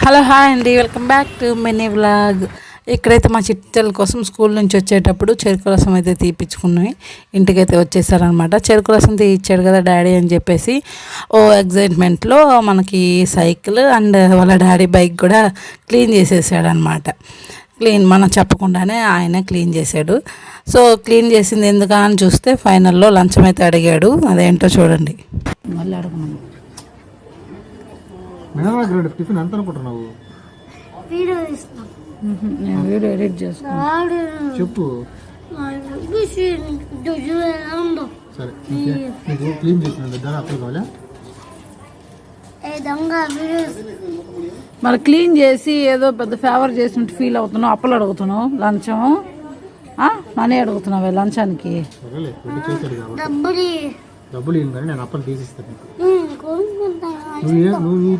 Hello hi అండి, welcome back to mini vlog. ఇక్కడైతే మా చిట్టల కోసం స్కూల్ నుంచి వచ్చేటప్పుడు చెరుకు రసం అయితే తీపిచ్చుకున్నాయి, ఇంటికైతే వచ్చేసారనమాట. చెరుకు రసం తీయించాడు కదా డాడీ అని చెప్పేసి ఓ ఎగ్జైట్మెంట్లో మనకి సైకిల్ అండ్ వాళ్ళ డాడీ బైక్ కూడా క్లీన్ చేసేసాడనమాట. మనం చెప్పకుండానే ఆయనే క్లీన్ చేశాడు. సో క్లీన్ చేసింది ఎందుకా అని చూస్తే ఫైనల్లో లంచం అయితే అడిగాడు. అదేంటో చూడండి. మళ్ళీ అడుగున్నాను టిఫిన్ ఎంత అనుకుంటున్నావు? నేను వీడియో ఎడిట్ చేస్తాను. చెప్పు. సరే నీకు క్లీన్ చేసిన అప్పుడు కావాలా? మరి క్లీన్ చేసి ఏదో పెద్ద ఫేవర్ చేసినట్టు ఫీల్ అవుతున్నావు. అప్పులు అడుగుతున్నావు, లంచం మనీ అడుగుతున్నావే లంచానికి. డబ్బులు ఏం కానీ నేను అప్పలు తీసిస్తాను. నువ్వు